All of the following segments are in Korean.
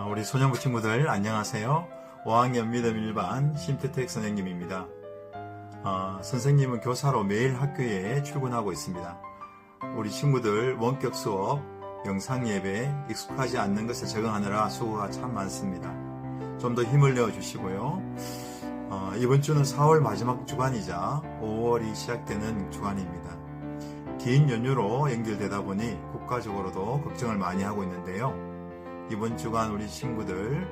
우리 소년부 친구들 안녕하세요. 5학년 믿음 일반 심태택 선생님입니다. 선생님은 교사로 매일 학교에 출근하고 있습니다. 우리 친구들 원격 수업, 영상 예배 익숙하지 않는 것에 적응하느라 수고가 참 많습니다. 좀 더 힘을 내어 주시고요. 이번 주는 4월 마지막 주간이자 5월이 시작되는 주간입니다. 긴 연휴로 연결되다 보니 국가적으로도 걱정을 많이 하고 있는데요. 이번 주간 우리 친구들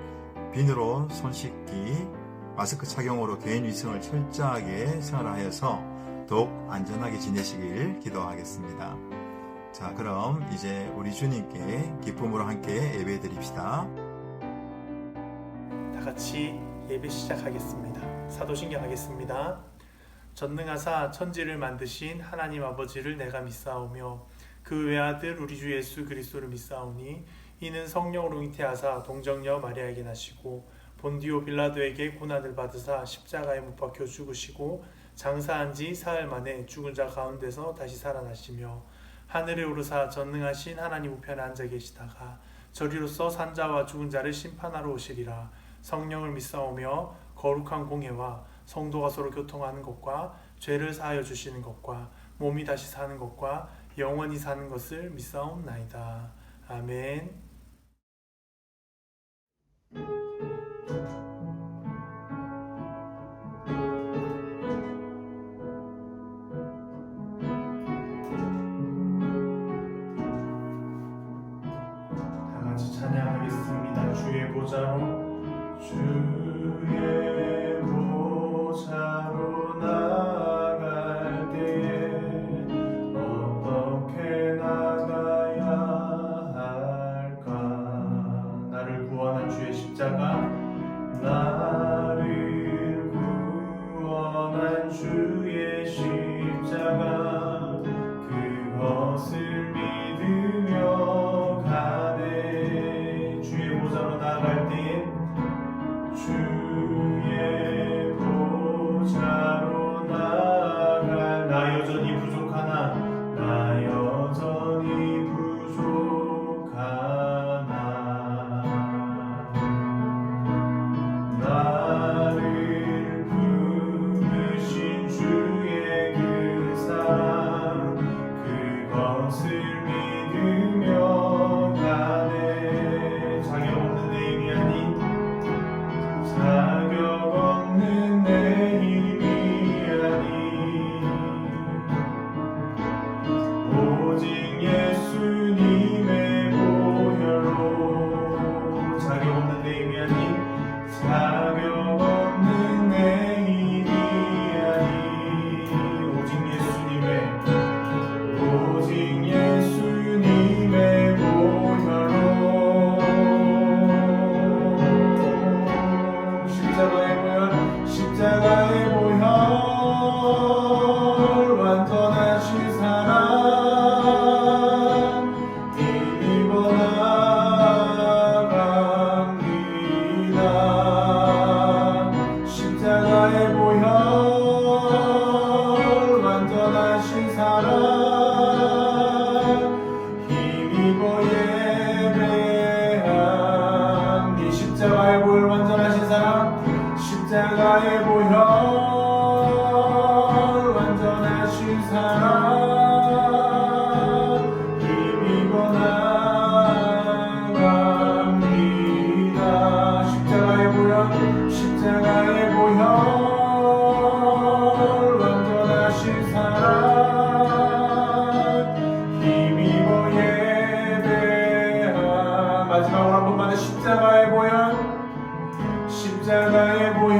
비누로 손 씻기, 마스크 착용으로 개인 위생을 철저하게 생활하여서 더욱 안전하게 지내시길 기도하겠습니다. 자, 그럼 이제 우리 주님께 기쁨으로 함께 예배 드립시다. 다 같이 예배 시작하겠습니다. 사도신경 하겠습니다. 전능하사 천지를 만드신 하나님 아버지를 내가 믿사오며 그 외아들 우리 주 예수 그리스도를 믿사오니 이는 성령으로 잉태하사 동정녀 마리아에게 나시고 본디오 빌라도에게 고난을 받으사 십자가에 못 박혀 죽으시고 장사한 지 사흘 만에 죽은 자 가운데서 다시 살아나시며 하늘에 오르사 전능하신 하나님 우편에 앉아 계시다가 저리로서 산자와 죽은 자를 심판하러 오시리라. 성령을 믿사오며 거룩한 공회와 성도가 서로 교통하는 것과 죄를 사하여 주시는 것과 몸이 다시 사는 것과 영원히 사는 것을 믿사옵나이다. 아멘. 다 같이 찬양하겠습니다. 주의 보좌로 주의 보좌로 나갈 때에 어떻게 나가야 할까? 나를 구원한 주의 십자가, 나를 구원한 주의 십자가, 그것을 믿으며 가네. 주의 보좌로 나갈 때에 주의 보좌로 나갈, 나 여전히 부족하나, 나 여전히 부족하나, 나를 부르신 주의 그 사랑, 그것을 믿으며 가네. 자격 없는 내 힘이 아닌, 자격 없는 내 힘이 아닌 오직 예수님의 보혈로, 자격 없는 내 힘이 아닌, 자격 없는 내 힘이 아닌 오직 예수님의 보혈로. 십자가의 보혈, 완전하신 사랑, 힘입어 나갑니다. 십자가의 보혈, 완전하신 사랑, 힘입어 예배합니다. 십자가의 보혈, 완전하신 사랑, 십자가의 보혈, 완전하신 사랑, 힘입어 나갑니다. 십자가의 보혈, 십자가의 보혈, 완전하신 사랑, 힘입어 예배하. 마지막으로 한 번만 십자가의 보혈, 십자가의 보혈,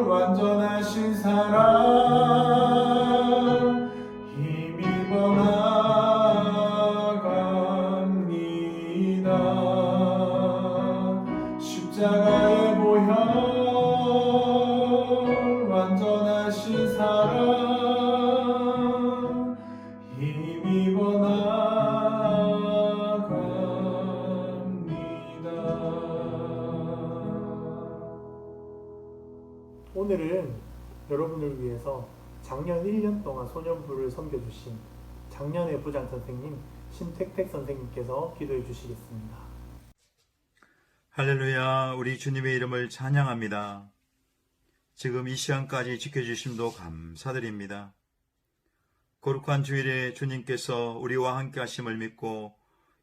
완전하신 사랑, 힘입어 나갑니다. 십자가의 보혈, 완전하신 사랑, 힘입어 오늘은 여러분을 위해서 작년 1년 동안 소년부를 섬겨주신 작년의 부장 선생님 심택택 선생님께서 기도해 주시겠습니다. 할렐루야, 우리 주님의 이름을 찬양합니다. 지금 이 시간까지 지켜주심도 감사드립니다. 거룩한 주일에 주님께서 우리와 함께 하심을 믿고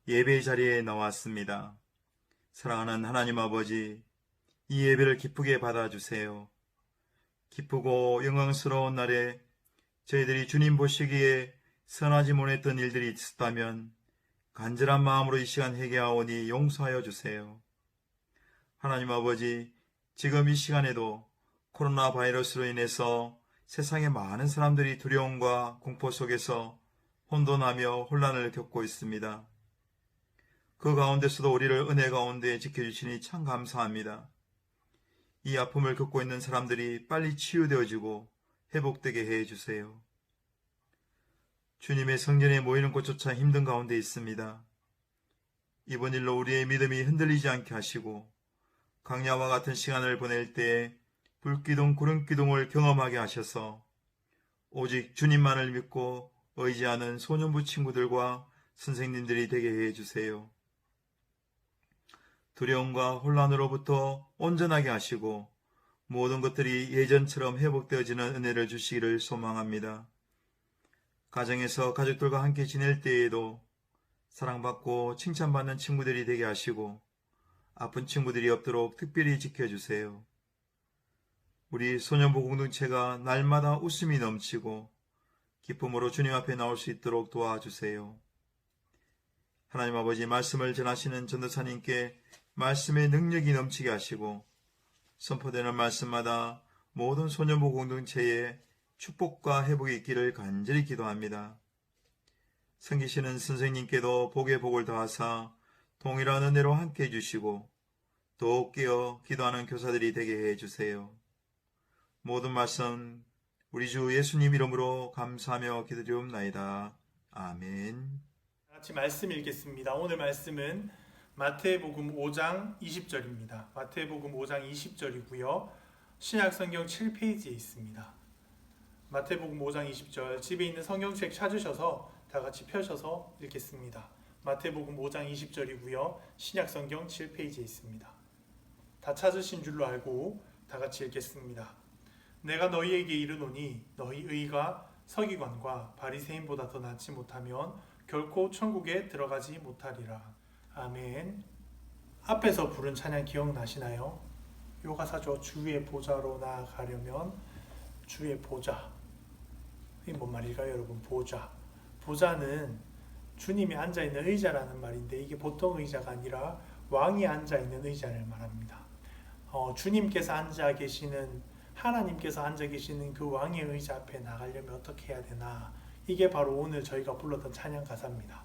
예배 자리에 나왔습니다. 사랑하는 하나님 아버지, 이 예배를 기쁘게 받아주세요. 기쁘고 영광스러운 날에 저희들이 주님 보시기에 선하지 못했던 일들이 있었다면 간절한 마음으로 이 시간 회개하오니 용서하여 주세요. 하나님 아버지, 지금 이 시간에도 코로나 바이러스로 인해서 세상의 많은 사람들이 두려움과 공포 속에서 혼돈하며 혼란을 겪고 있습니다. 그 가운데서도 우리를 은혜 가운데 지켜주시니 참 감사합니다. 이 아픔을 겪고 있는 사람들이 빨리 치유되어지고 회복되게 해주세요. 주님의 성전에 모이는 곳조차 힘든 가운데 있습니다. 이번 일로 우리의 믿음이 흔들리지 않게 하시고 광야와 같은 시간을 보낼 때에 불기둥 구름기둥을 경험하게 하셔서 오직 주님만을 믿고 의지하는 소년부 친구들과 선생님들이 되게 해주세요. 두려움과 혼란으로부터 온전하게 하시고 모든 것들이 예전처럼 회복되어지는 은혜를 주시기를 소망합니다. 가정에서 가족들과 함께 지낼 때에도 사랑받고 칭찬받는 친구들이 되게 하시고 아픈 친구들이 없도록 특별히 지켜주세요. 우리 소년부 공동체가 날마다 웃음이 넘치고 기쁨으로 주님 앞에 나올 수 있도록 도와주세요. 하나님 아버지, 말씀을 전하시는 전도사님께 말씀의 능력이 넘치게 하시고 선포되는 말씀마다 모든 소년부 공동체에 축복과 회복이 있기를 간절히 기도합니다. 섬기시는 선생님께도 복의 복을 더하사 동일한 은혜로 함께 해주시고 더욱 깨어 기도하는 교사들이 되게 해주세요. 모든 말씀 우리 주 예수님 이름으로 감사하며 기도드리옵나이다. 아멘. 같이 말씀 읽겠습니다. 오늘 말씀은 마태복음 5장 20절입니다. 마태복음 5장 20절이고요. 신약성경 7페이지에 있습니다. 마태복음 5장 20절, 집에 있는 성경책 찾으셔서 다 같이 펴셔서 읽겠습니다. 마태복음 5장 20절이고요. 신약성경 7페이지에 있습니다. 다 찾으신 줄로 알고 다 같이 읽겠습니다. 내가 너희에게 이르노니 너희 의가 서기관과 바리새인보다 더 낫지 못하면 결코 천국에 들어가지 못하리라. 아멘. 앞에서 부른 찬양 기억나시나요? 요 가사죠. 주의 보좌로 나아가려면 주의 보좌. 이게 뭔 말일까요, 여러분? 보좌. 보좌는 주님이 앉아있는 의자라는 말인데 이게 보통 의자가 아니라 왕이 앉아있는 의자를 말합니다. 주님께서 앉아 계시는, 하나님께서 앉아 계시는 그 왕의 의자 앞에 나가려면 어떻게 해야 되나? 이게 바로 오늘 저희가 불렀던 찬양 가사입니다.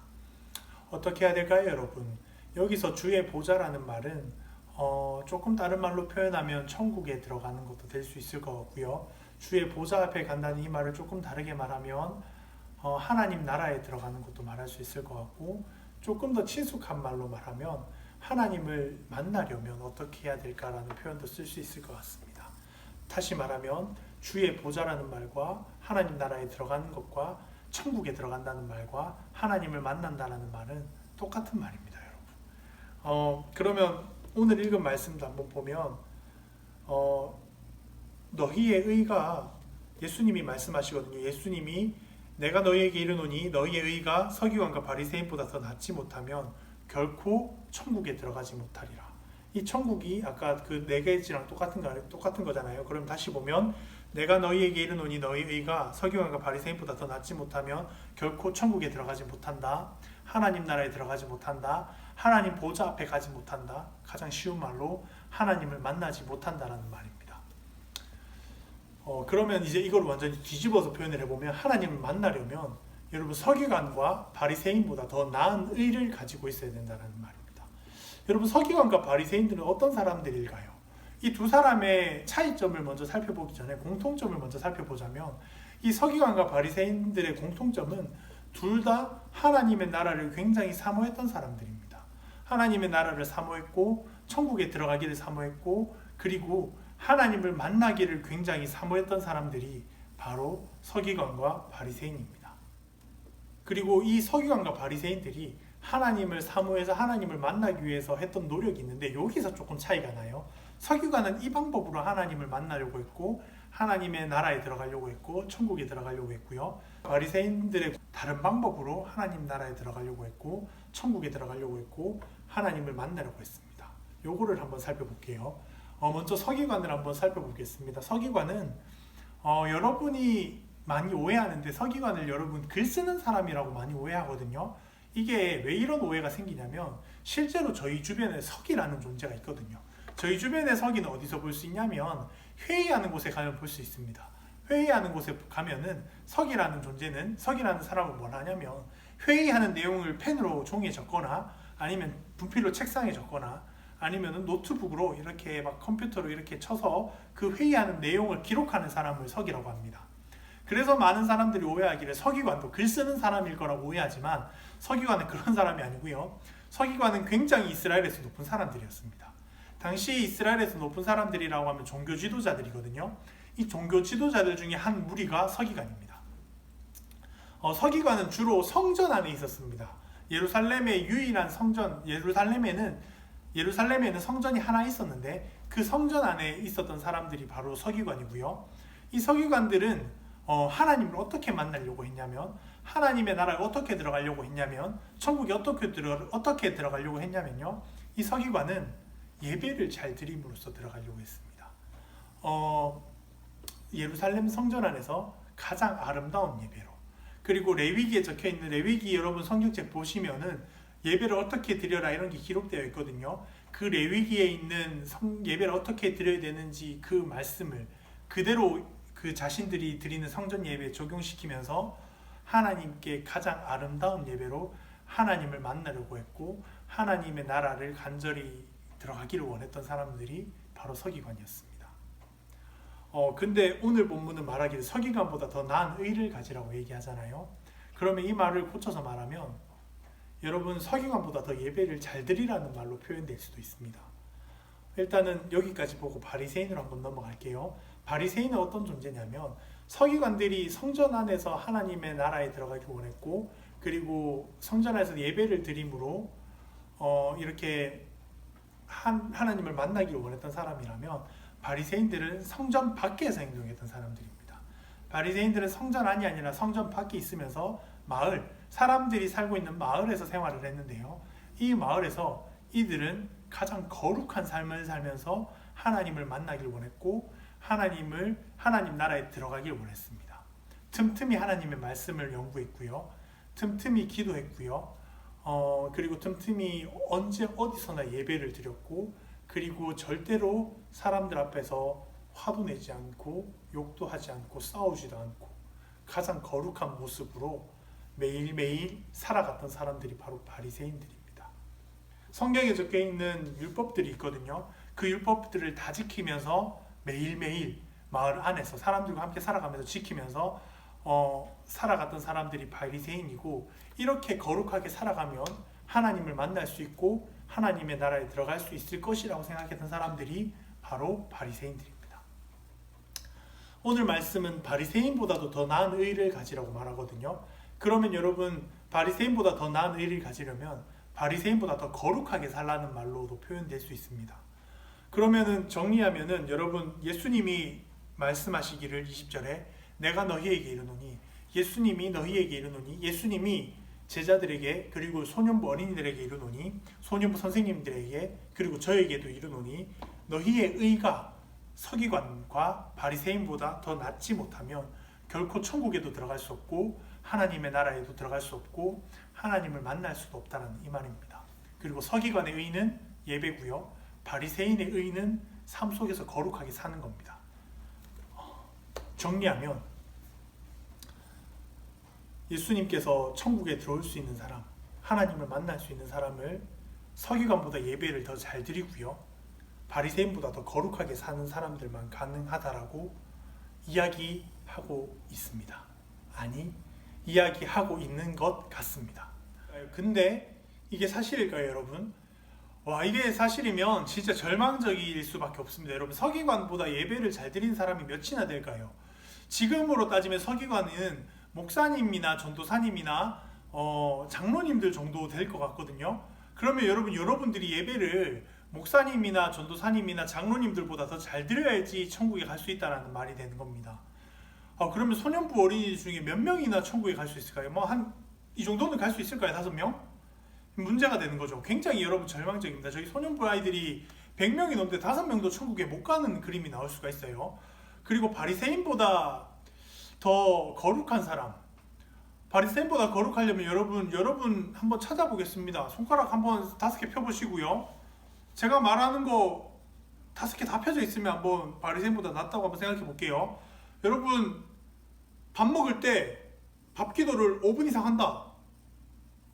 어떻게 해야 될까요, 여러분? 여기서 주의 보좌라는 말은 조금 다른 말로 표현하면 천국에 들어가는 것도 될 수 있을 것 같고요. 주의 보좌 앞에 간다는 이 말을 조금 다르게 말하면 하나님 나라에 들어가는 것도 말할 수 있을 것 같고, 조금 더 친숙한 말로 말하면 하나님을 만나려면 어떻게 해야 될까라는 표현도 쓸 수 있을 것 같습니다. 다시 말하면 주의 보좌라는 말과 하나님 나라에 들어가는 것과 천국에 들어간다는 말과 하나님을 만난다는 말은 똑같은 말입니다, 여러분. 그러면 오늘 읽은 말씀도 한번 보면 너희의 의가, 예수님이 말씀하시거든요. 예수님이 내가 너희에게 이르노니 너희의 의가 서기관과 바리새인보다 더 낫지 못하면 결코 천국에 들어가지 못하리라. 이 천국이 아까 그 네 가지랑 똑같은 거잖아요. 그럼 다시 보면 내가 너희에게 이르노니 너희 의가 서기관과 바리새인보다 더 낫지 못하면 결코 천국에 들어가지 못한다. 하나님 나라에 들어가지 못한다. 하나님 보좌 앞에 가지 못한다. 가장 쉬운 말로 하나님을 만나지 못한다라는 말입니다. 그러면 이제 이걸 완전히 뒤집어서 표현을 해보면 하나님을 만나려면 여러분 서기관과 바리새인보다 더 나은 의를 가지고 있어야 된다는 말입니다. 여러분 서기관과 바리새인들은 어떤 사람들일까요? 이 두 사람의 차이점을 먼저 살펴보기 전에 공통점을 먼저 살펴보자면 이 서기관과 바리새인들의 공통점은 둘 다 하나님의 나라를 굉장히 사모했던 사람들입니다. 하나님의 나라를 사모했고 천국에 들어가기를 사모했고 그리고 하나님을 만나기를 굉장히 사모했던 사람들이 바로 서기관과 바리새인입니다. 그리고 이 서기관과 바리새인들이 하나님을 사모해서 하나님을 만나기 위해서 했던 노력이 있는데 여기서 조금 차이가 나요. 서기관은 이 방법으로 하나님을 만나려고 했고 하나님의 나라에 들어가려고 했고 천국에 들어가려고 했고요. 바리새인들의 다른 방법으로 하나님 나라에 들어가려고 했고 천국에 들어가려고 했고 하나님을 만나려고 했습니다. 요거를 한번 살펴볼게요. 먼저 서기관을 한번 살펴보겠습니다. 서기관은 여러분이 많이 오해하는데 서기관을 여러분 글 쓰는 사람이라고 많이 오해하거든요. 이게 왜 이런 오해가 생기냐면 실제로 저희 주변에 서기라는 존재가 있거든요. 저희 주변의 서기는 어디서 볼 수 있냐면 회의하는 곳에 가면 볼 수 있습니다. 회의하는 곳에 가면은 서기라는 존재는 서기라는 사람은 뭘 하냐면 회의하는 내용을 펜으로 종이에 적거나 아니면 분필로 책상에 적거나 아니면은 노트북으로 이렇게 막 컴퓨터로 이렇게 쳐서 그 회의하는 내용을 기록하는 사람을 서기라고 합니다. 그래서 많은 사람들이 오해하기를 서기관도 글 쓰는 사람일 거라고 오해하지만 서기관은 그런 사람이 아니고요. 서기관은 굉장히 이스라엘에서 높은 사람들이었습니다. 당시 이스라엘에서 높은 사람들이라고 하면 종교 지도자들이거든요. 이 종교 지도자들 중에 한 무리가 서기관입니다. 서기관은 주로 성전 안에 있었습니다. 예루살렘의 유일한 성전, 예루살렘에는 성전이 하나 있었는데 그 성전 안에 있었던 사람들이 바로 서기관이고요. 이 서기관들은 하나님을 어떻게 만나려고 했냐면 하나님의 나라에 어떻게 들어가려고 했냐면 천국에 어떻게 들어가려고 했냐면요. 이 서기관은 예배를 잘 드림으로써 들어가려고 했습니다. 예루살렘 성전 안에서 가장 아름다운 예배로 그리고 레위기에 적혀있는 레위기 여러분 성경책 보시면은 예배를 어떻게 드려라 이런 게 기록되어 있거든요. 그 레위기에 있는 예배를 어떻게 드려야 되는지 그 말씀을 그대로 그 자신들이 드리는 성전 예배에 적용시키면서 하나님께 가장 아름다운 예배로 하나님을 만나려고 했고 하나님의 나라를 간절히 들어가기를 원했던 사람들이 바로 서기관이었습니다. 근데 오늘 본문은 말하기를 서기관보다 더 나은 의를 가지라고 얘기하잖아요. 그러면 이 말을 고쳐서 말하면 여러분 서기관보다 더 예배를 잘 드리라는 말로 표현될 수도 있습니다. 일단은 여기까지 보고 바리새인으로 한번 넘어갈게요. 바리새인은 어떤 존재냐면 서기관들이 성전 안에서 하나님의 나라에 들어가길 원했고 그리고 성전 안에서 예배를 드림으로 이렇게 하나님을 만나기를 원했던 사람이라면 바리새인들은 성전 밖에서 행동했던 사람들입니다. 바리새인들은 성전 안이 아니라 성전 밖에 있으면서 사람들이 살고 있는 마을에서 생활을 했는데요. 이 마을에서 이들은 가장 거룩한 삶을 살면서 하나님을 만나기를 원했고 하나님 나라에 들어가길 원했습니다. 틈틈이 하나님의 말씀을 연구했고요. 틈틈이 기도했고요. 그리고 틈틈이 언제 어디서나 예배를 드렸고 그리고 절대로 사람들 앞에서 화도 내지 않고 욕도 하지 않고 싸우지도 않고 가장 거룩한 모습으로 매일매일 살아갔던 사람들이 바로 바리새인들입니다. 성경에 적혀있는 율법들이 있거든요. 그 율법들을 다 지키면서 매일매일 마을 안에서 사람들과 함께 살아가면서 지키면서 살아갔던 사람들이 바리새인이고 이렇게 거룩하게 살아가면 하나님을 만날 수 있고 하나님의 나라에 들어갈 수 있을 것이라고 생각했던 사람들이 바로 바리새인들입니다. 오늘 말씀은 바리새인보다도 더 나은 의를 가지라고 말하거든요. 그러면 여러분 바리새인보다 더 나은 의를 가지려면 바리새인보다 더 거룩하게 살라는 말로도 표현될 수 있습니다. 그러면은 정리하면은 여러분 예수님이 말씀하시기를 20절에 내가 너희에게 이르노니 예수님이 너희에게 이르노니 예수님이 제자들에게 그리고 소년부 어린이들에게 이르노니 소년부 선생님들에게 그리고 저에게도 이르노니 너희의 의가 서기관과 바리새인보다 더 낫지 못하면 결코 천국에도 들어갈 수 없고 하나님의 나라에도 들어갈 수 없고 하나님을 만날 수도 없다는 이 말입니다. 그리고 서기관의 의는 예배고요. 바리새인의 의는 삶 속에서 거룩하게 사는 겁니다. 정리하면 예수님께서 천국에 들어올 수 있는 사람, 하나님을 만날 수 있는 사람을 서기관보다 예배를 더 잘 드리고요. 바리새인보다 더 거룩하게 사는 사람들만 가능하다라고 이야기하고 있습니다. 아니, 이야기하고 있는 것 같습니다. 근데 이게 사실일까요, 여러분? 이게 사실이면 진짜 절망적일 수밖에 없습니다. 여러분, 서기관보다 예배를 잘 드리는 사람이 몇이나 될까요? 지금으로 따지면 서기관은 목사님이나 전도사님이나 장로님들 정도 될 것 같거든요. 그러면 여러분들이 예배를 목사님이나 전도사님이나 장로님들보다 더 잘 드려야지 천국에 갈 수 있다는 말이 되는 겁니다. 그러면 소년부 어린이 중에 몇 명이나 천국에 갈 수 있을까요? 뭐 한 이 정도는 갈 수 있을까요? 5명? 문제가 되는 거죠. 굉장히 여러분 절망적입니다. 저희 소년부 아이들이 100명이 넘는데 5명도 천국에 못 가는 그림이 나올 수가 있어요. 그리고 바리새인보다 더 거룩한 사람, 바리새인보다 거룩하려면 여러분 한번 찾아보겠습니다. 손가락 한번 5개 펴보시고요. 제가 말하는 거 5개 다 펴져 있으면 한번 바리새인보다 낫다고 한번 생각해 볼게요. 여러분 밥 먹을 때 밥 기도를 5분 이상 한다.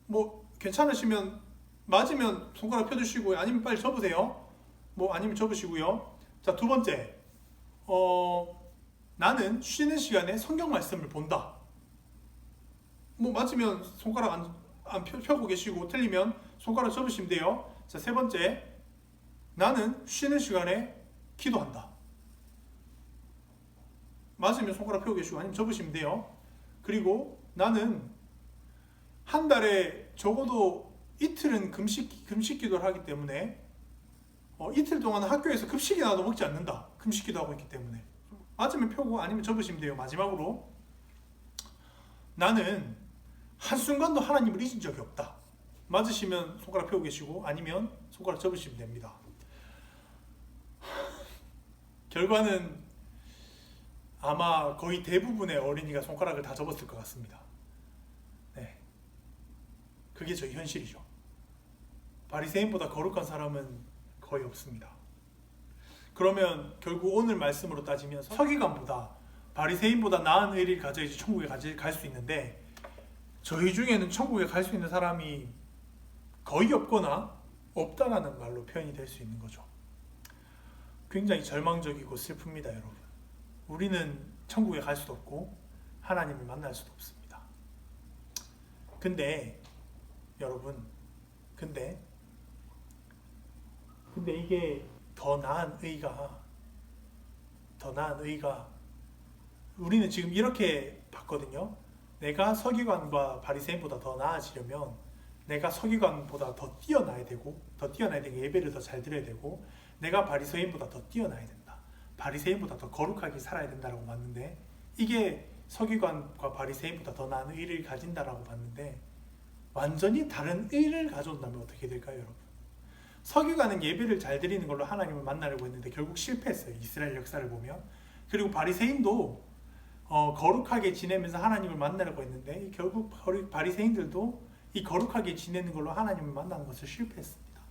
뭐 괜찮으시면 맞으면 손가락 펴주시고요. 아니면 빨리 접으세요. 아니면 접으시고요. 자, 2번째, 나는 쉬는 시간에 성경 말씀을 본다. 맞으면 손가락 안 펴고 계시고 틀리면 손가락 접으시면 돼요. 자, 3번째, 나는 쉬는 시간에 기도한다. 맞으면 손가락 펴고 계시고 아니면 접으시면 돼요. 그리고 나는 한 달에 적어도 이틀은 금식 기도를 하기 때문에 이틀 동안 학교에서 급식이나도 먹지 않는다. 금식 기도하고 있기 때문에. 맞으면 펴고 아니면 접으시면 돼요. 마지막으로, 나는 한순간도 하나님을 잊은 적이 없다. 맞으시면 손가락 펴고 계시고 아니면 손가락 접으시면 됩니다. 결과는 아마 거의 대부분의 어린이가 손가락을 다 접었을 것 같습니다. 네, 그게 저희 현실이죠. 바리새인보다 거룩한 사람은 거의 없습니다. 그러면 결국 오늘 말씀으로 따지면 서기관보다 바리새인보다 나은 의리를 가져야지 천국에 갈 수 있는데, 저희 중에는 천국에 갈 수 있는 사람이 거의 없거나 없다라는 말로 표현이 될 수 있는 거죠. 굉장히 절망적이고 슬픕니다, 여러분. 우리는 천국에 갈 수도 없고 하나님을 만날 수도 없습니다. 근데 여러분, 근데 이게 더 나은 의가 우리는 지금 이렇게 봤거든요. 내가 서기관과 바리새인보다 더 나아지려면 내가 서기관보다 더 뛰어나야 되고 예배를 더 잘 드려야 되고, 내가 바리새인보다 더 뛰어나야 된다. 바리새인보다 더 거룩하게 살아야 된다라고 봤는데, 이게 서기관과 바리새인보다 더 나은 의를 가진다라고 봤는데, 완전히 다른 의를 가져온다면 어떻게 될까요, 여러분? 서기관은 예배를 잘 드리는 걸로 하나님을 만나려고 했는데 결국 실패했어요. 이스라엘 역사를 보면. 그리고 바리새인도 거룩하게 지내면서 하나님을 만나려고 했는데 결국 바리새인들도 이 거룩하게 지내는 걸로 하나님을 만나는 것을 실패했습니다.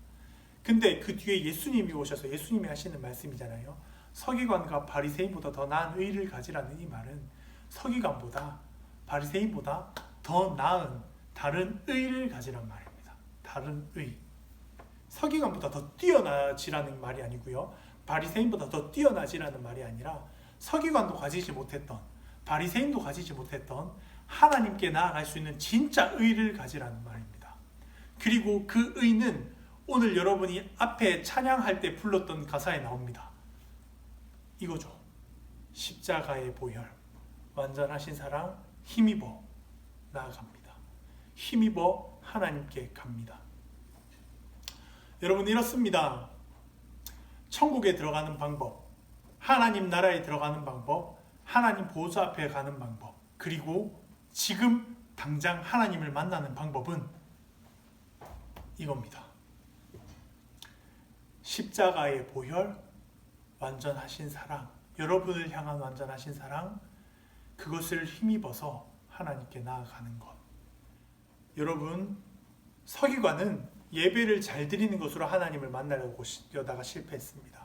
근데 그 뒤에 예수님이 오셔서 예수님이 하시는 말씀이잖아요. 서기관과 바리새인보다 더 나은 의를 가지라는 이 말은 서기관보다 바리새인보다 더 나은 다른 의를 가지란 말입니다. 다른 의. 서기관보다 더 뛰어나지라는 말이 아니고요. 바리새인보다 더 뛰어나지라는 말이 아니라 서기관도 가지지 못했던, 바리새인도 가지지 못했던 하나님께 나아갈 수 있는 진짜 의를 가지라는 말입니다. 그리고 그 의는 오늘 여러분이 앞에 찬양할 때 불렀던 가사에 나옵니다. 이거죠. 십자가의 보혈, 완전하신 사랑, 힘입어 나아갑니다. 힘입어 하나님께 갑니다. 여러분, 이렇습니다. 천국에 들어가는 방법, 하나님 나라에 들어가는 방법, 하나님 보좌 앞에 가는 방법, 그리고 지금 당장 하나님을 만나는 방법은 이겁니다. 십자가의 보혈, 완전하신 사랑, 여러분을 향한 완전하신 사랑, 그것을 힘입어서 하나님께 나아가는 것. 여러분, 서기관은 예배를 잘 드리는 것으로 하나님을 만나려고 여다가 실패했습니다.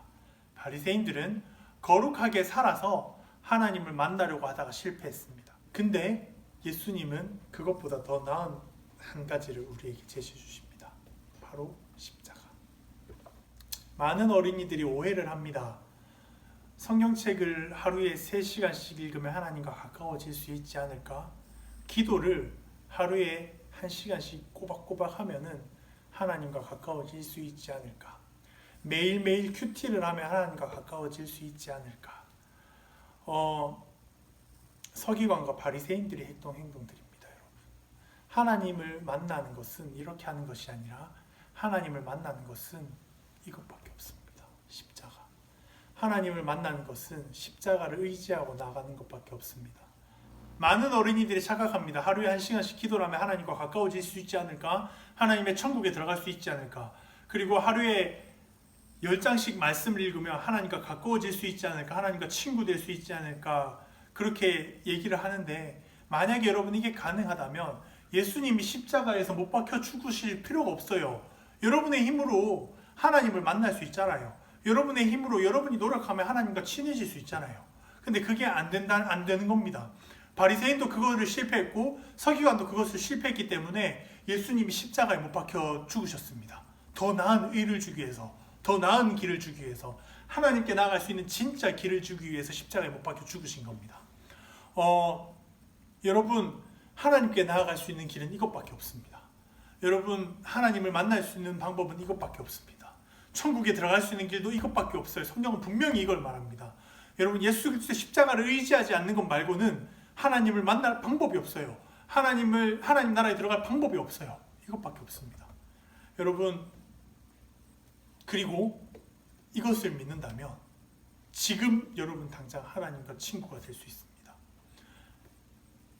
바리새인들은 거룩하게 살아서 하나님을 만나려고 하다가 실패했습니다. 근데 예수님은 그것보다 더 나은 한 가지를 우리에게 제시해 주십니다. 바로 십자가. 많은 어린이들이 오해를 합니다. 성경책을 하루에 3시간씩 읽으면 하나님과 가까워질 수 있지 않을까? 기도를 하루에 1시간씩 꼬박꼬박 하면은 하나님과 가까워질 수 있지 않을까? 매일매일 큐티를 하면 하나님과 가까워질 수 있지 않을까? 서기관과 바리새인들이 했던 행동들입니다, 여러분. 하나님을 만나는 것은 이렇게 하는 것이 아니라 하나님을 만나는 것은 이것밖에 없습니다. 십자가. 하나님을 만나는 것은 십자가를 의지하고 나가는 것밖에 없습니다. 많은 어린이들이 착각합니다. 하루에 1시간씩 기도를 하면 하나님과 가까워질 수 있지 않을까? 하나님의 천국에 들어갈 수 있지 않을까? 그리고 하루에 10장씩 말씀을 읽으면 하나님과 가까워질 수 있지 않을까? 하나님과 친구 될 수 있지 않을까? 그렇게 얘기를 하는데, 만약에 여러분 이게 가능하다면 예수님이 십자가에서 못 박혀 죽으실 필요가 없어요. 여러분의 힘으로 하나님을 만날 수 있잖아요. 여러분의 힘으로 여러분이 노력하면 하나님과 친해질 수 있잖아요. 근데 그게 안 되는 겁니다. 바리새인도 그거를 실패했고 서기관도 그것을 실패했기 때문에 예수님이 십자가에 못 박혀 죽으셨습니다. 더 나은 의를 주기 위해서, 더 나은 길을 주기 위해서, 하나님께 나아갈 수 있는 진짜 길을 주기 위해서 십자가에 못 박혀 죽으신 겁니다. 여러분, 하나님께 나아갈 수 있는 길은 이것밖에 없습니다. 여러분, 하나님을 만날 수 있는 방법은 이것밖에 없습니다. 천국에 들어갈 수 있는 길도 이것밖에 없어요. 성경은 분명히 이걸 말합니다. 여러분, 예수 그리스도의 십자가를 의지하지 않는 것 말고는 하나님을 만날 방법이 없어요. 하나님 나라에 들어갈 방법이 없어요. 이것밖에 없습니다. 여러분, 그리고 이것을 믿는다면 지금 여러분 당장 하나님과 친구가 될 수 있습니다.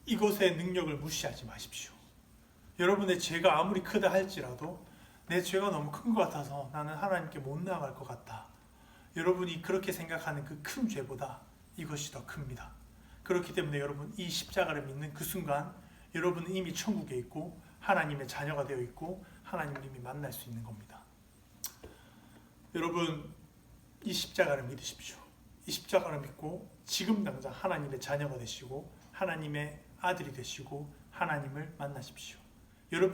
이것의 능력을 무시하지 마십시오. 여러분의 죄가 아무리 크다 할지라도 내 죄가 너무 큰 것 같아서 나는 하나님께 못 나아갈 것 같다. 여러분이 그렇게 생각하는 그 큰 죄보다 이것이 더 큽니다. 그렇기 때문에 여러분, 이 십자가를 믿는 그 순간 여러분은 이미 천국에 있고 하나님의 자녀가 되어 있고 하나님을 이미 만날 수 있는 겁니다. 여러분, 이 십자가를 믿으십시오. 이 십자가를 믿고 지금 당장 하나님의 자녀가 되시고 하나님의 아들이 되시고 하나님을 만나십시오.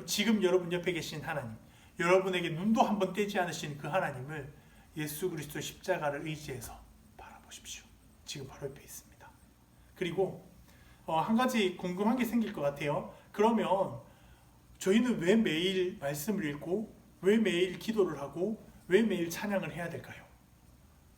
지금 여러분 옆에 계신 하나님, 여러분에게 눈도 한번 떼지 않으신 그 하나님을 예수 그리스도 십자가를 의지해서 바라보십시오. 지금 바로 옆에 있습니다. 그리고 한 가지 궁금한 게 생길 것 같아요. 그러면 저희는 왜 매일 말씀을 읽고 왜 매일 기도를 하고 왜 매일 찬양을 해야 될까요?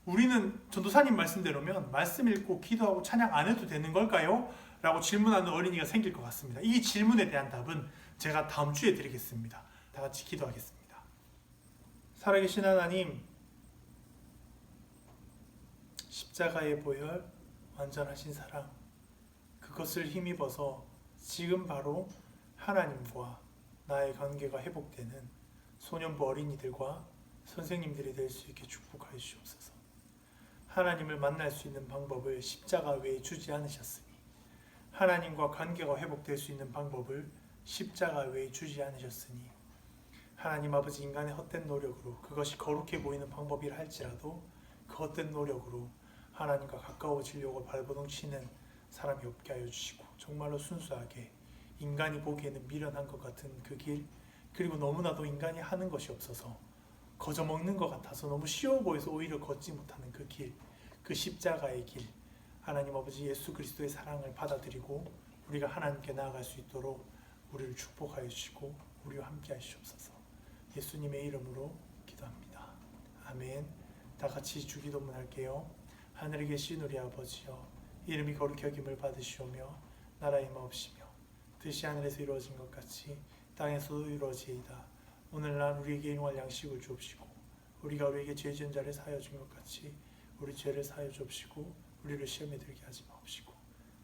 우리는 전도사님 말씀대로면 말씀 읽고 기도하고 찬양 안 해도 되는 걸까요? 라고 질문하는 어린이가 생길 것 같습니다. 이 질문에 대한 답은 제가 다음 주에 드리겠습니다. 다 같이 기도하겠습니다. 살아계신 하나님, 십자가의 보혈, 완전하신 사랑, 그것을 힘입어서 지금 바로 하나님과 나의 관계가 회복되는 소년부 어린이들과 선생님들이 될 수 있게 축복하여 주옵소서. 하나님을 만날 수 있는 방법을 십자가 외에 주지 않으셨으니 하나님과 관계가 회복될 수 있는 방법을 십자가 외에 주지 않으셨으니 하나님 아버지, 인간의 헛된 노력으로 그것이 거룩해 보이는 방법이라 할지라도 그 헛된 노력으로 하나님과 가까워지려고 발버둥 치는 사람이 없게 하여 주시고 정말로 순수하게 인간이 보기에는 미련한 것 같은 그 길, 그리고 너무나도 인간이 하는 것이 없어서 거저먹는 것 같아서 너무 쉬워 보여서 오히려 걷지 못하는 그 길, 그 십자가의 길, 하나님 아버지 예수 그리스도의 사랑을 받아들이고 우리가 하나님께 나아갈 수 있도록 우리를 축복하여 주시고 우리와 함께 하시옵소서. 예수님의 이름으로 기도합니다. 아멘. 다 같이 주기도문 할게요. 하늘에 계신 우리 아버지여, 이름이 거룩히 여김을 받으시오며 나라의 마옵시며 뜻이 하늘에서 이루어진 것 같이 땅에서도 이루어지이다. 오늘날 우리에게 일용할 양식을 주옵시고 우리가 우리에게 죄 지은 자를 사하여 준 것 같이 우리 죄를 사하여 주옵시고 우리를 시험에 들게 하지 마옵시고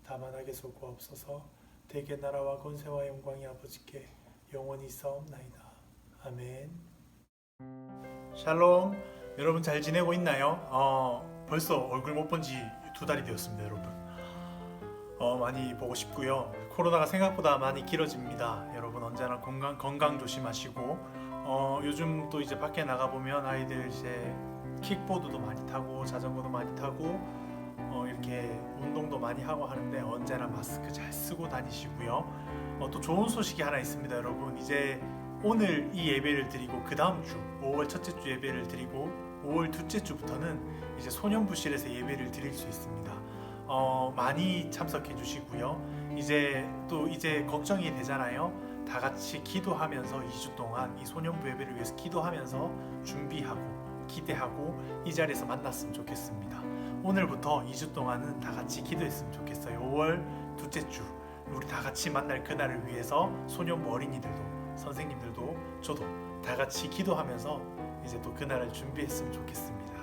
다만 악에서 구하옵소서. 대개 나라와 권세와 영광이 아버지께 영원히 있사옵나이다. 아멘. 샬롬. 여러분 잘 지내고 있나요? 벌써 얼굴 못 본 지 2달이 되었습니다, 여러분. 많이 보고 싶고요. 코로나가 생각보다 많이 길어집니다. 여러분 언제나 건강 조심하시고 요즘 또 이제 밖에 나가 보면 아이들 이제 킥보드도 많이 타고 자전거도 많이 타고 이렇게 운동도 많이 하고 하는데 언제나 마스크 잘 쓰고 다니시고요. 또 좋은 소식이 하나 있습니다, 여러분. 이제 오늘 이 예배를 드리고 그 다음 주 5월 첫째 주 예배를 드리고 5월 둘째 주부터는 이제 소년부실에서 예배를 드릴 수 있습니다. 많이 참석해 주시고요. 이제 걱정이 되잖아요. 다 같이 기도하면서 2주 동안 이 소년부 예배를 위해서 기도하면서 준비하고 기대하고 이 자리에서 만났으면 좋겠습니다. 오늘부터 2주 동안은 다 같이 기도했으면 좋겠어요. 5월 둘째 주 우리 다 같이 만날 그날을 위해서 소년부 어린이들도 선생님들도 저도 다 같이 기도하면서 이제 또 그날을 준비했으면 좋겠습니다.